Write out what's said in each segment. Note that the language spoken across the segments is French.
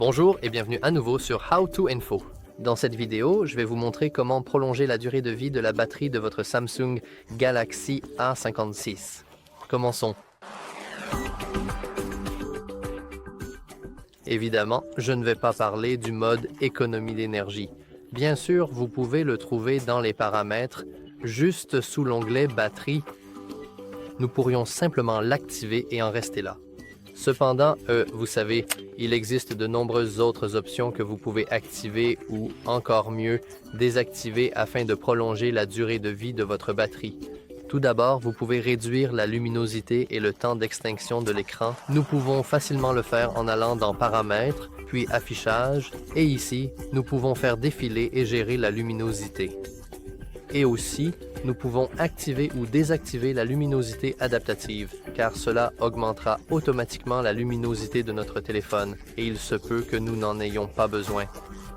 Bonjour et bienvenue à nouveau sur How to Info. Dans cette vidéo, je vais vous montrer comment prolonger la durée de vie de la batterie de votre Samsung Galaxy A56. Commençons. Évidemment, je ne vais pas parler du mode économie d'énergie. Bien sûr, vous pouvez le trouver dans les paramètres, juste sous l'onglet batterie. Nous pourrions simplement l'activer et en rester là. Cependant, vous savez, il existe de nombreuses autres options que vous pouvez activer ou, encore mieux, désactiver afin de prolonger la durée de vie de votre batterie. Tout d'abord, vous pouvez réduire la luminosité et le temps d'extinction de l'écran. Nous pouvons facilement le faire en allant dans Paramètres, puis Affichage, et ici, nous pouvons faire défiler et gérer la luminosité. Et aussi, nous pouvons activer ou désactiver la luminosité adaptative, car cela augmentera automatiquement la luminosité de notre téléphone, et il se peut que nous n'en ayons pas besoin.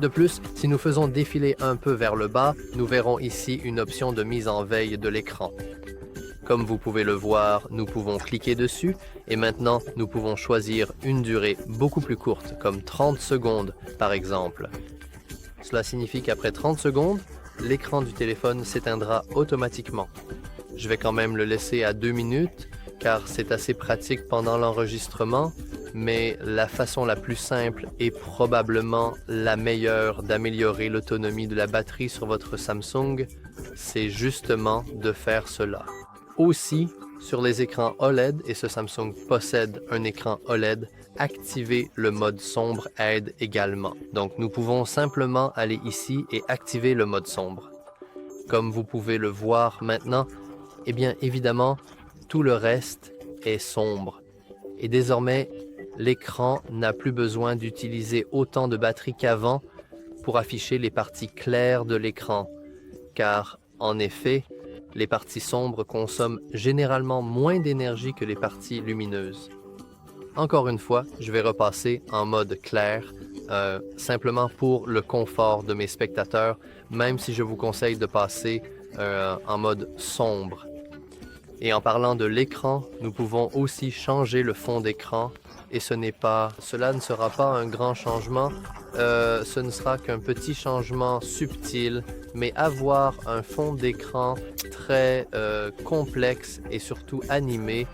De plus, si nous faisons défiler un peu vers le bas, nous verrons ici une option de mise en veille de l'écran. Comme vous pouvez le voir, nous pouvons cliquer dessus, et maintenant, nous pouvons choisir une durée beaucoup plus courte, comme 30 secondes par exemple. Cela signifie qu'après 30 secondes, l'écran du téléphone s'éteindra automatiquement. Je vais quand même le laisser à 2 minutes, car c'est assez pratique pendant l'enregistrement, mais la façon la plus simple et probablement la meilleure d'améliorer l'autonomie de la batterie sur votre Samsung, c'est justement de faire cela. Aussi, sur les écrans OLED, et ce Samsung possède un écran OLED, activer le mode sombre aide également. Donc nous pouvons simplement aller ici et activer le mode sombre. Comme vous pouvez le voir maintenant, eh bien évidemment, tout le reste est sombre. Et désormais, l'écran n'a plus besoin d'utiliser autant de batterie qu'avant pour afficher les parties claires de l'écran. Car, en effet, les parties sombres consomment généralement moins d'énergie que les parties lumineuses. Encore une fois, je vais repasser en mode clair, simplement pour le confort de mes spectateurs, même si je vous conseille de passer en mode sombre. Et en parlant de l'écran, nous pouvons aussi changer le fond d'écran, et cela ne sera pas un grand changement, ce ne sera qu'un petit changement subtil, mais avoir un fond d'écran très complexe et surtout animé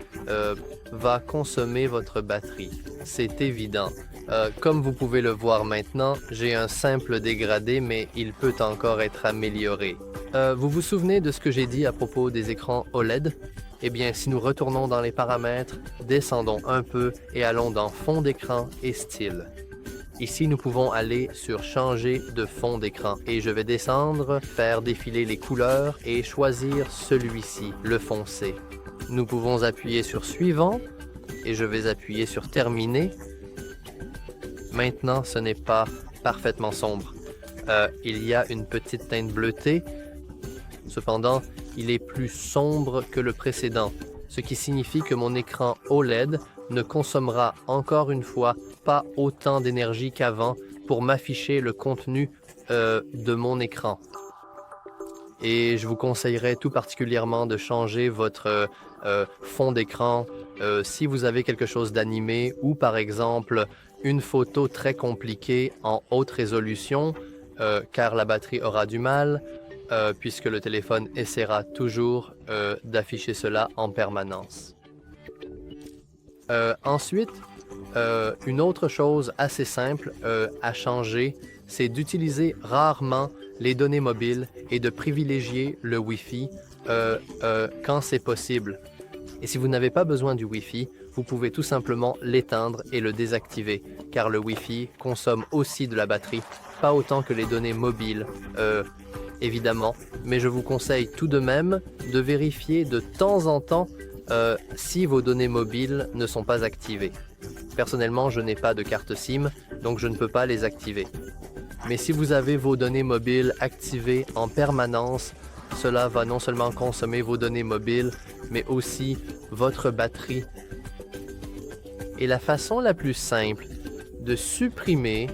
va consommer votre batterie. C'est évident. Comme vous pouvez le voir maintenant, j'ai un simple dégradé, mais il peut encore être amélioré. Vous vous souvenez de ce que j'ai dit à propos des écrans OLED? Eh bien, si nous retournons dans les paramètres, descendons un peu et allons dans Fond d'écran et Style. Ici, nous pouvons aller sur Changer de fond d'écran et je vais descendre, faire défiler les couleurs et choisir celui-ci, le foncé. Nous pouvons appuyer sur Suivant et je vais appuyer sur Terminer. Maintenant, ce n'est pas parfaitement sombre. Il y a une petite teinte bleutée. Cependant, il est plus sombre que le précédent, ce qui signifie que mon écran OLED ne consommera encore une fois pas autant d'énergie qu'avant pour m'afficher le contenu de mon écran. Et je vous conseillerais tout particulièrement de changer votre fond d'écran si vous avez quelque chose d'animé ou par exemple une photo très compliquée en haute résolution car la batterie aura du mal puisque le téléphone essaiera toujours d'afficher cela en permanence. Ensuite, une autre chose assez simple à changer, c'est d'utiliser rarement les données mobiles et de privilégier le Wi-Fi quand c'est possible. Et si vous n'avez pas besoin du Wi-Fi, vous pouvez tout simplement l'éteindre et le désactiver, car le Wi-Fi consomme aussi de la batterie, pas autant que les données mobiles, évidemment, mais je vous conseille tout de même de vérifier de temps en temps si vos données mobiles ne sont pas activées. Personnellement, je n'ai pas de carte SIM, donc je ne peux pas les activer. Mais si vous avez vos données mobiles activées en permanence, cela va non seulement consommer vos données mobiles, mais aussi votre batterie. Et la façon la plus simple de supprimer,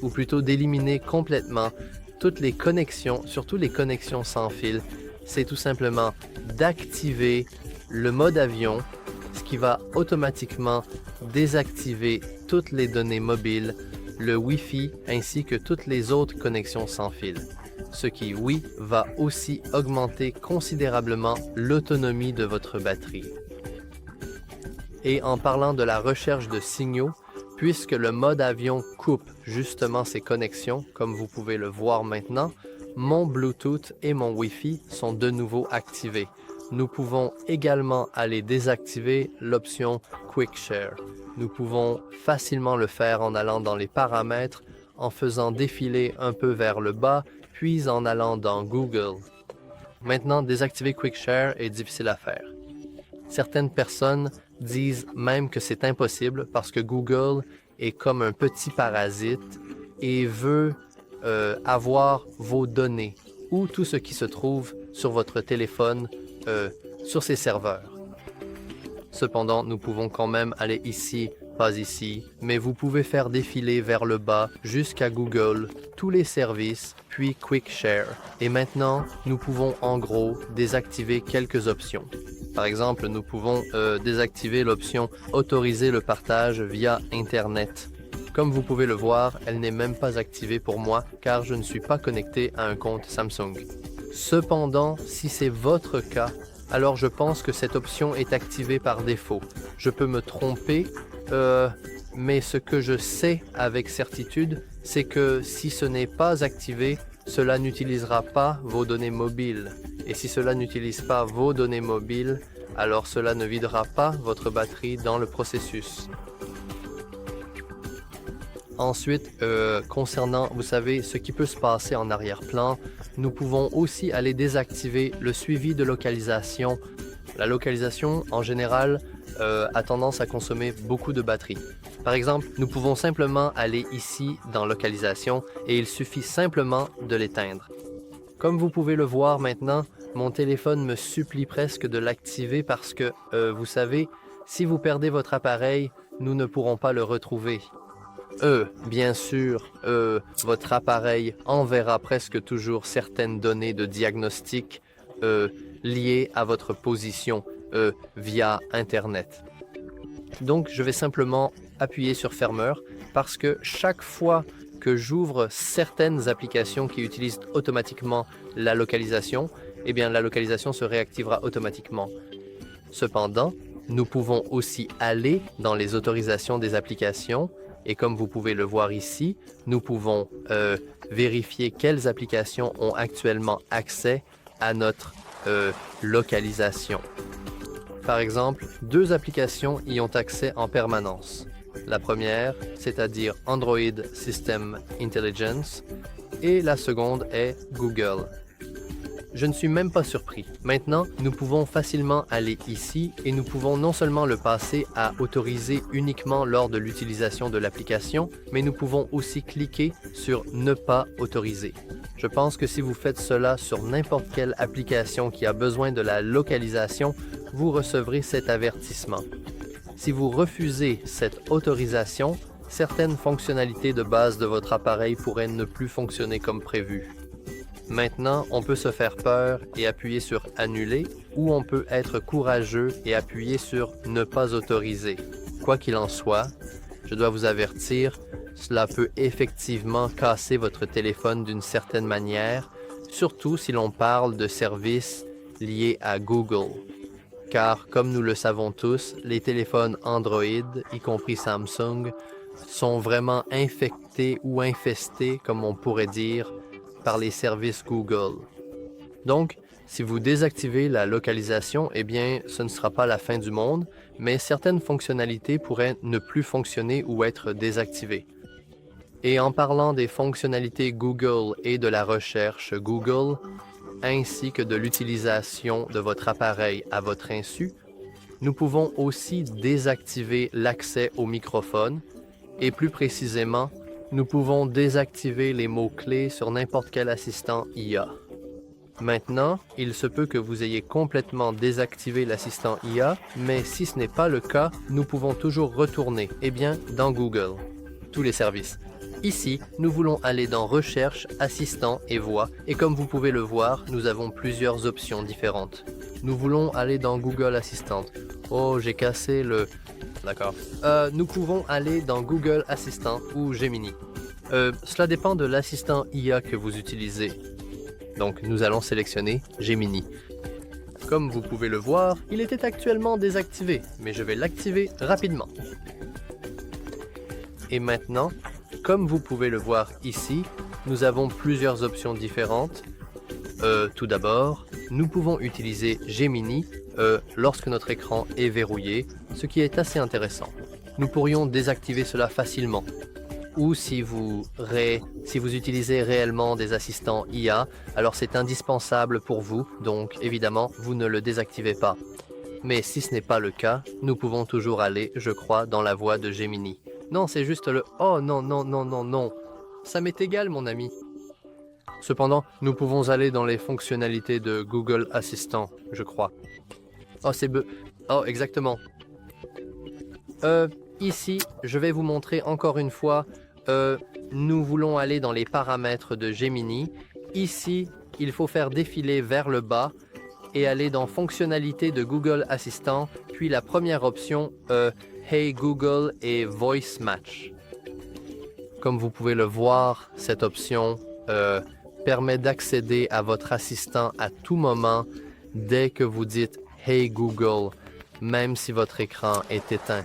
ou plutôt d'éliminer complètement, toutes les connexions, surtout les connexions sans fil, c'est tout simplement d'activer le mode avion, ce qui va automatiquement désactiver toutes les données mobiles le Wi-Fi ainsi que toutes les autres connexions sans fil. Ce qui, oui, va aussi augmenter considérablement l'autonomie de votre batterie. Et en parlant de la recherche de signaux, puisque le mode avion coupe justement ces connexions, comme vous pouvez le voir maintenant, mon Bluetooth et mon Wi-Fi sont de nouveau activés. Nous pouvons également aller désactiver l'option Quick Share. Nous pouvons facilement le faire en allant dans les paramètres, en faisant défiler un peu vers le bas, puis en allant dans Google. Maintenant, désactiver Quick Share est difficile à faire. Certaines personnes disent même que c'est impossible parce que Google est comme un petit parasite et veut avoir vos données ou tout ce qui se trouve sur votre téléphone sur ses serveurs. Cependant, nous pouvons quand même aller ici, pas ici, mais vous pouvez faire défiler vers le bas jusqu'à Google tous les services, puis Quick Share. Et maintenant, nous pouvons en gros désactiver quelques options. Par exemple, nous pouvons désactiver l'option « Autoriser le partage via Internet ». Comme vous pouvez le voir, elle n'est même pas activée pour moi car je ne suis pas connecté à un compte Samsung. Cependant, si c'est votre cas, alors je pense que cette option est activée par défaut. Je peux me tromper, mais ce que je sais avec certitude, c'est que si ce n'est pas activé, cela n'utilisera pas vos données mobiles. Et si cela n'utilise pas vos données mobiles, alors cela ne videra pas votre batterie dans le processus. Ensuite, concernant, vous savez, ce qui peut se passer en arrière-plan, nous pouvons aussi aller désactiver le suivi de localisation. La localisation, en général, a tendance à consommer beaucoup de batterie. Par exemple, nous pouvons simplement aller ici dans localisation et il suffit simplement de l'éteindre. Comme vous pouvez le voir maintenant, mon téléphone me supplie presque de l'activer parce que, vous savez, si vous perdez votre appareil, nous ne pourrons pas le retrouver. Bien sûr, votre appareil enverra presque toujours certaines données de diagnostic liées à votre position via Internet. Donc, je vais simplement appuyer sur fermeur parce que chaque fois que j'ouvre certaines applications qui utilisent automatiquement la localisation, eh bien, la localisation se réactivera automatiquement. Cependant, nous pouvons aussi aller dans les autorisations des applications et comme vous pouvez le voir ici, nous pouvons vérifier quelles applications ont actuellement accès à notre localisation. Par exemple, 2 applications y ont accès en permanence. La première, c'est-à-dire Android System Intelligence, et la seconde est Google. Je ne suis même pas surpris. Maintenant, nous pouvons facilement aller ici et nous pouvons non seulement le passer à autoriser uniquement lors de l'utilisation de l'application, mais nous pouvons aussi cliquer sur ne pas autoriser. Je pense que si vous faites cela sur n'importe quelle application qui a besoin de la localisation, vous recevrez cet avertissement. Si vous refusez cette autorisation, certaines fonctionnalités de base de votre appareil pourraient ne plus fonctionner comme prévu. Maintenant, on peut se faire peur et appuyer sur « Annuler » ou on peut être courageux et appuyer sur « Ne pas autoriser ». Quoi qu'il en soit, je dois vous avertir, cela peut effectivement casser votre téléphone d'une certaine manière, surtout si l'on parle de services liés à Google. Car, comme nous le savons tous, les téléphones Android, y compris Samsung, sont vraiment infectés ou infestés, comme on pourrait dire, par les services Google. Donc, si vous désactivez la localisation, eh bien, ce ne sera pas la fin du monde, mais certaines fonctionnalités pourraient ne plus fonctionner ou être désactivées. Et en parlant des fonctionnalités Google et de la recherche Google, ainsi que de l'utilisation de votre appareil à votre insu, nous pouvons aussi désactiver l'accès au microphone et plus précisément, nous pouvons désactiver les mots-clés sur n'importe quel assistant IA. Maintenant, il se peut que vous ayez complètement désactivé l'assistant IA, mais si ce n'est pas le cas, nous pouvons toujours retourner, dans Google, tous les services. Ici, nous voulons aller dans Recherche, Assistant et Voix, et comme vous pouvez le voir, nous avons plusieurs options différentes. Nous voulons aller dans Google Assistant. Oh, j'ai cassé d'accord. Nous pouvons aller dans Google Assistant ou Gemini. Cela dépend de l'assistant IA que vous utilisez. Donc, nous allons sélectionner Gemini. Comme vous pouvez le voir, il était actuellement désactivé, mais je vais l'activer rapidement. Et maintenant, comme vous pouvez le voir ici, nous avons plusieurs options différentes. Tout d'abord, nous pouvons utiliser Gemini lorsque notre écran est verrouillé, ce qui est assez intéressant. Nous pourrions désactiver cela facilement. Ou si vous utilisez réellement des assistants IA, alors c'est indispensable pour vous, donc évidemment, vous ne le désactivez pas. Mais si ce n'est pas le cas, nous pouvons toujours aller, je crois, dans la voie de Gemini. Non, c'est juste le « Oh non, non, non, non, non !» Ça m'est égal, mon ami. Cependant, nous pouvons aller dans les fonctionnalités de Google Assistant, je crois. Oh, Oh, exactement. Ici, je vais vous montrer encore une fois, nous voulons aller dans les paramètres de Gemini. Ici, il faut faire défiler vers le bas et aller dans fonctionnalités de Google Assistant, puis la première option, Hey Google et Voice Match. Comme vous pouvez le voir, cette option permet d'accéder à votre assistant à tout moment dès que vous dites Hey Google, même si votre écran est éteint.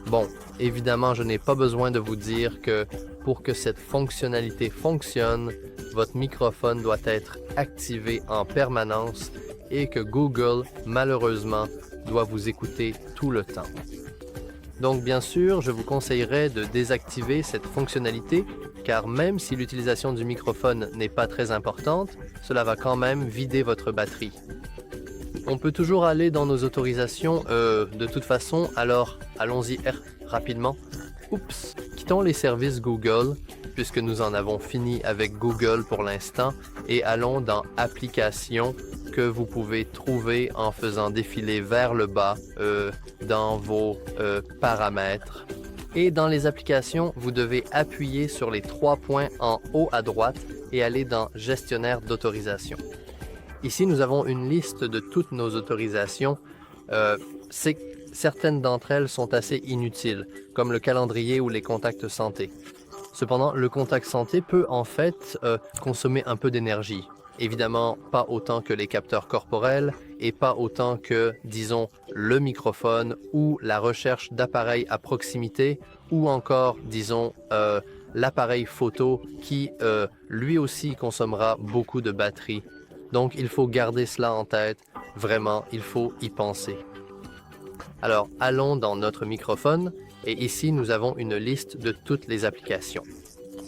Bon, évidemment, je n'ai pas besoin de vous dire que pour que cette fonctionnalité fonctionne, votre microphone doit être activé en permanence et que Google, malheureusement, doit vous écouter tout le temps. Donc, bien sûr, je vous conseillerais de désactiver cette fonctionnalité car même si l'utilisation du microphone n'est pas très importante, cela va quand même vider votre batterie. On peut toujours aller dans nos autorisations de toute façon, alors allons-y rapidement. Oups, quittons les services Google, puisque nous en avons fini avec Google pour l'instant, et allons dans Applications, que vous pouvez trouver en faisant défiler vers le bas dans vos paramètres. Et dans les applications, vous devez appuyer sur les 3 points en haut à droite et aller dans Gestionnaire d'autorisation. Ici, nous avons une liste de toutes nos autorisations. Certaines d'entre elles sont assez inutiles, comme le calendrier ou les contacts santé. Cependant, le contact santé peut en fait consommer un peu d'énergie. Évidemment, pas autant que les capteurs corporels et pas autant que, disons, le microphone ou la recherche d'appareils à proximité ou encore, disons, l'appareil photo qui, lui aussi, consommera beaucoup de batterie. Donc, il faut garder cela en tête. Vraiment, il faut y penser. Alors, allons dans notre microphone et ici, nous avons une liste de toutes les applications.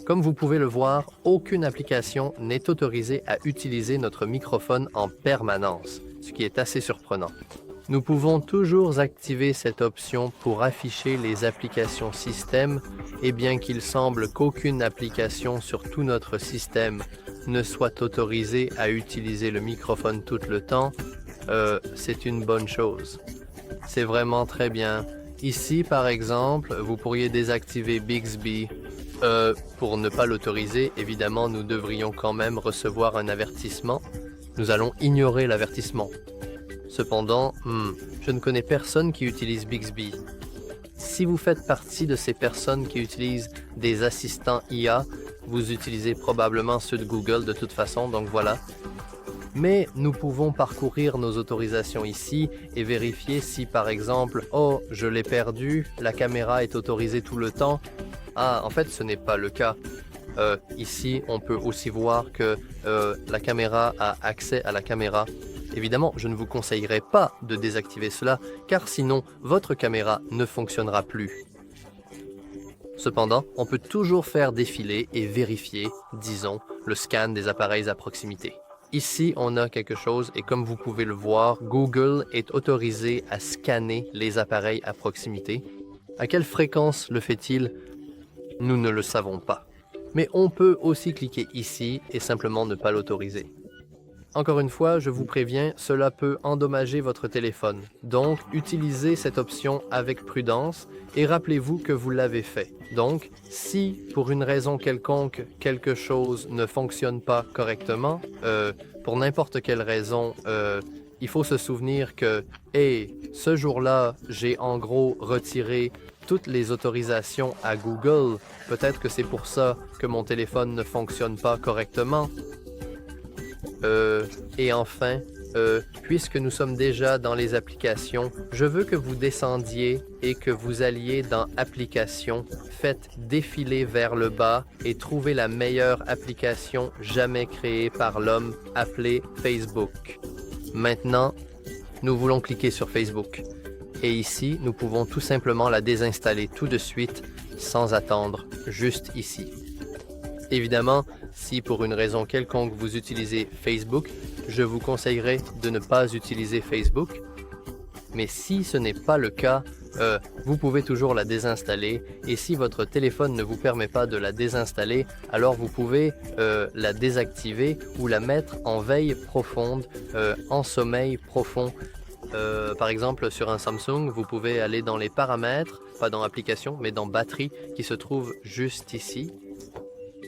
Comme vous pouvez le voir, aucune application n'est autorisée à utiliser notre microphone en permanence, ce qui est assez surprenant. Nous pouvons toujours activer cette option pour afficher les applications système et bien qu'il semble qu'aucune application sur tout notre système ne soit autorisée à utiliser le microphone tout le temps, c'est une bonne chose. C'est vraiment très bien. Ici, par exemple, vous pourriez désactiver Bixby. Pour ne pas l'autoriser, évidemment, nous devrions quand même recevoir un avertissement. Nous allons ignorer l'avertissement. Cependant, je ne connais personne qui utilise Bixby. Si vous faites partie de ces personnes qui utilisent des assistants IA, vous utilisez probablement ceux de Google de toute façon, donc voilà. Mais nous pouvons parcourir nos autorisations ici et vérifier si par exemple, oh, je l'ai perdu, la caméra est autorisée tout le temps. Ah, en fait, ce n'est pas le cas. Ici, on peut aussi voir que la caméra a accès à la caméra. Évidemment, je ne vous conseillerais pas de désactiver cela, car sinon, votre caméra ne fonctionnera plus. Cependant, on peut toujours faire défiler et vérifier, disons, le scan des appareils à proximité. Ici, on a quelque chose et comme vous pouvez le voir, Google est autorisé à scanner les appareils à proximité. À quelle fréquence le fait-il? Nous ne le savons pas. Mais on peut aussi cliquer ici et simplement ne pas l'autoriser. Encore une fois, je vous préviens, cela peut endommager votre téléphone. Donc, utilisez cette option avec prudence et rappelez-vous que vous l'avez fait. Donc, si pour une raison quelconque, quelque chose ne fonctionne pas correctement, pour n'importe quelle raison, il faut se souvenir que, hey, ce jour-là, j'ai en gros retiré toutes les autorisations à Google. Peut-être que c'est pour ça que mon téléphone ne fonctionne pas correctement. Et enfin, puisque nous sommes déjà dans les applications, je veux que vous descendiez et que vous alliez dans Applications, faites défiler vers le bas et trouvez la meilleure application jamais créée par l'homme, appelée Facebook. Maintenant, nous voulons cliquer sur Facebook. Et ici, nous pouvons tout simplement la désinstaller tout de suite, sans attendre, juste ici. Évidemment, si pour une raison quelconque vous utilisez Facebook, je vous conseillerais de ne pas utiliser Facebook. Mais si ce n'est pas le cas, vous pouvez toujours la désinstaller. Et si votre téléphone ne vous permet pas de la désinstaller, alors vous pouvez la désactiver ou la mettre en veille profonde, en sommeil profond. Par exemple, sur un Samsung, vous pouvez aller dans les paramètres, pas dans Applications, mais dans Batterie, qui se trouve juste ici.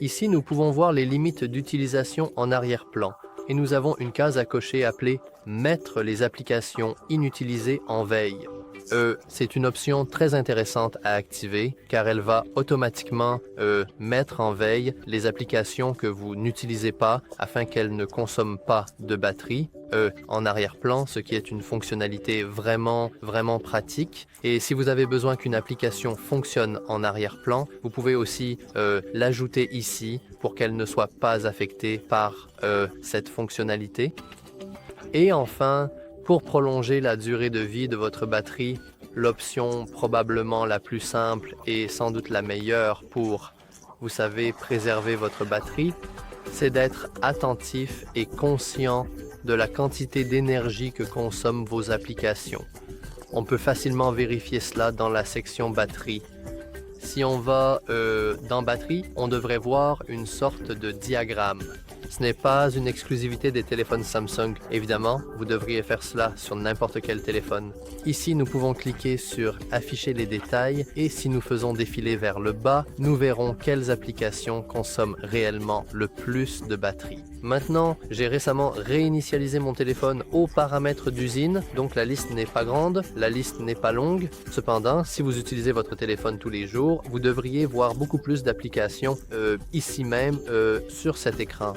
Ici, nous pouvons voir les limites d'utilisation en arrière-plan. Et nous avons une case à cocher appelée « Mettre les applications inutilisées en veille ». C'est une option très intéressante à activer car elle va automatiquement mettre en veille les applications que vous n'utilisez pas afin qu'elles ne consomment pas de batterie en arrière-plan, ce qui est une fonctionnalité vraiment pratique. Et si vous avez besoin qu'une application fonctionne en arrière-plan, vous pouvez aussi l'ajouter ici pour qu'elle ne soit pas affectée par cette fonctionnalité. Et enfin, pour prolonger la durée de vie de votre batterie, l'option probablement la plus simple et sans doute la meilleure pour, vous savez, préserver votre batterie, c'est d'être attentif et conscient de la quantité d'énergie que consomment vos applications. On peut facilement vérifier cela dans la section batterie. Si on va dans batterie, on devrait voir une sorte de diagramme. Ce n'est pas une exclusivité des téléphones Samsung. Évidemment, vous devriez faire cela sur n'importe quel téléphone. Ici, nous pouvons cliquer sur « Afficher les détails » et si nous faisons défiler vers le bas, nous verrons quelles applications consomment réellement le plus de batterie. Maintenant, j'ai récemment réinitialisé mon téléphone aux paramètres d'usine, donc la liste n'est pas grande, la liste n'est pas longue. Cependant, si vous utilisez votre téléphone tous les jours, vous devriez voir beaucoup plus d'applications ici même sur cet écran.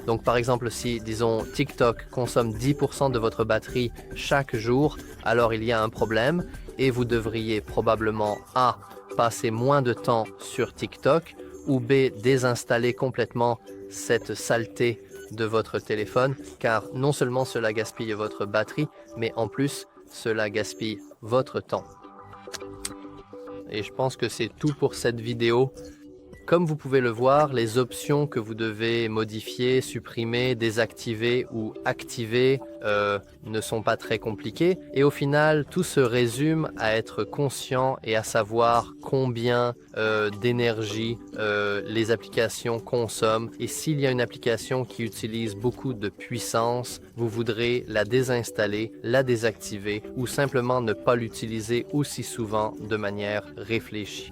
Donc par exemple, si, disons, TikTok consomme 10% de votre batterie chaque jour, alors il y a un problème et vous devriez probablement A. passer moins de temps sur TikTok ou B. désinstaller complètement cette saleté de votre téléphone car non seulement cela gaspille votre batterie, mais en plus, cela gaspille votre temps. Et je pense que c'est tout pour cette vidéo. Comme vous pouvez le voir, les options que vous devez modifier, supprimer, désactiver ou activer ne sont pas très compliquées. Et au final, tout se résume à être conscient et à savoir combien d'énergie les applications consomment. Et s'il y a une application qui utilise beaucoup de puissance, vous voudrez la désinstaller, la désactiver ou simplement ne pas l'utiliser aussi souvent de manière réfléchie.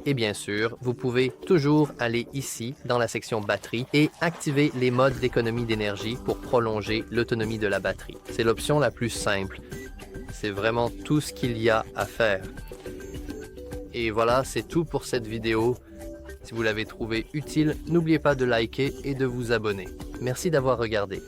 Et bien sûr, vous pouvez toujours aller ici dans la section batterie et activer les modes d'économie d'énergie pour prolonger l'autonomie de la batterie. C'est l'option la plus simple. C'est vraiment tout ce qu'il y a à faire. Et voilà, c'est tout pour cette vidéo. Si vous l'avez trouvée utile, n'oubliez pas de liker et de vous abonner. Merci d'avoir regardé.